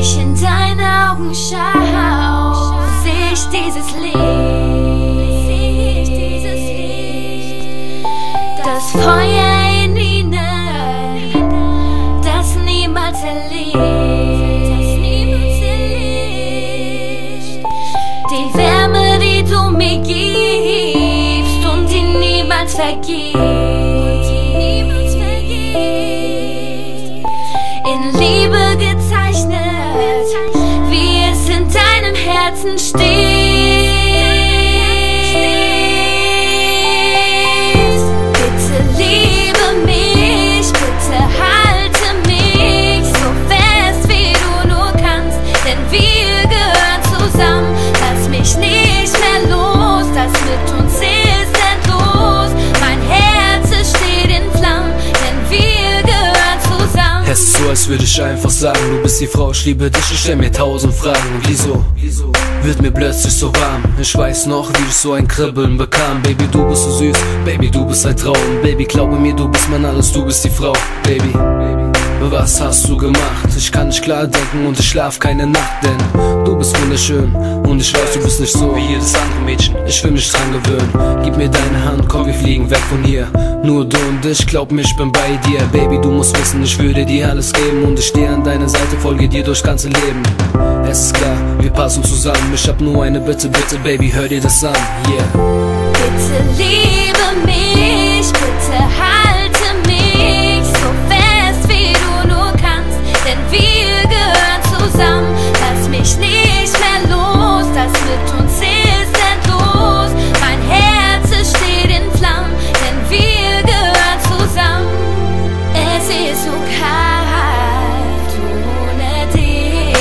ich in deine Augen schau, seh ich dieses Licht, das Feuer in ihnen, das niemals erlischt, die Wärme, die du mir gibst und die niemals vergisst, in Liebe gezeichnet, wie es in deinem Herzen steht. Bitte liebe mich, bitte halte mich so fest, wie du nur kannst, denn wir gehören zusammen. Lass mich nicht mehr los, das mit uns ist endlos. Mein Herz, es steht in Flammen, denn wir gehören zusammen. Es ist so, als würde ich einfach sagen, du bist die Frau, ich liebe dich, ich stell mir 1000 Fragen. Und wieso wird mir plötzlich so warm? Ich weiß noch, wie ich so ein Kribbeln bekam. Baby, du bist so süß, Baby, du bist ein Traum. Baby, glaube mir, du bist mein alles, du bist die Frau. Baby, was hast du gemacht? Ich kann nicht klar denken und ich schlaf keine Nacht, denn du bist wunderschön und ich weiß, du bist nicht so wie jedes andere Mädchen. Ich will mich dran gewöhnen, gib mir deine Hand, komm, wir fliegen weg von hier. Nur du und ich, glaub mir, ich bin bei dir. Baby, du musst wissen, ich würde dir alles geben und ich stehe an deiner Seite, folge dir durchs ganze Leben. Es ist klar, wir passen zusammen, ich hab nur eine Bitte, bitte, Baby, hör dir das an, yeah. Bitte liebe mich, bitte halte mich so fest, wie du nur kannst, denn wir gehören zusammen. Lass mich nicht mehr los, das mit uns ist endlos. Mein Herz, es steht in Flammen, denn wir gehören zusammen. Es ist so kalt ohne dich,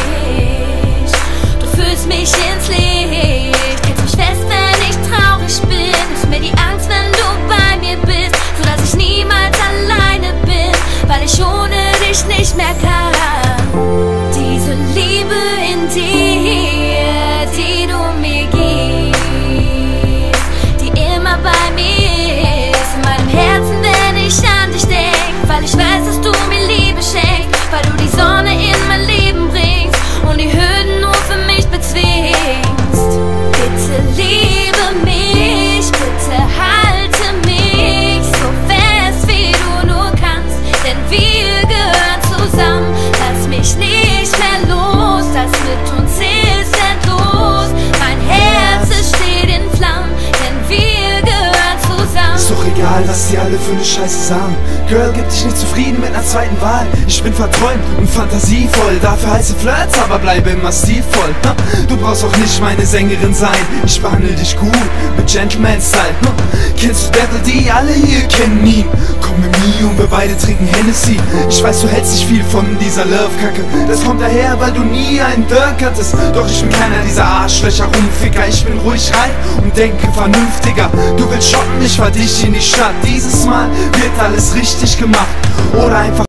du führst mich ins Licht, hältst mich fest, wenn ich traurig bin, nimmst mir die Angst, wenn du bei mir bist, sodass ich niemals alleine bin, weil ich ohne dich nicht mehr kann. Diese Liebe in dir, die du mir gibst, die immer bei mir ist, in meinem Herzen, wenn ich an dich denk, weil ich weiß, dass du mir Liebe schenkst, weil du die Sonne in mein Leben bringst und die Hürden nur für mich bezwingst. Bitte liebe mich, bitte halte mich so fest, wie du nur kannst, denn wir gehören zusammen. Lass mich nicht mehr los, das mit uns ist endlos. Mein Herz, es steht in Flammen, denn wir gehören zusammen. Ist doch egal, was die alle für eine Scheiße sagen. Girl, gib dich nicht zufrieden mit einer zweiten Wahl. Ich bin verträumt und fantasievoll, dafür heiße Flirts, aber bleibe immer stilvoll. Du brauchst auch nicht meine Sängerin sein, ich behandle dich gut mit Gentleman-Style. Kennst du Devil D? Alle hier kennen ihn. Komm mit mir und wir beide trinken Hennessy. Ich weiß, du hältst nicht viel von dieser Love-Kacke, das kommt daher, weil du nie einen Dirk hattest. Doch ich bin keiner dieser Arschlöcher Rumficker, ich bin ruhig rein und denke vernünftiger. Du willst shoppen, ich fahr dich in die Stadt, dieses Mal wird alles richtig gemacht oder einfach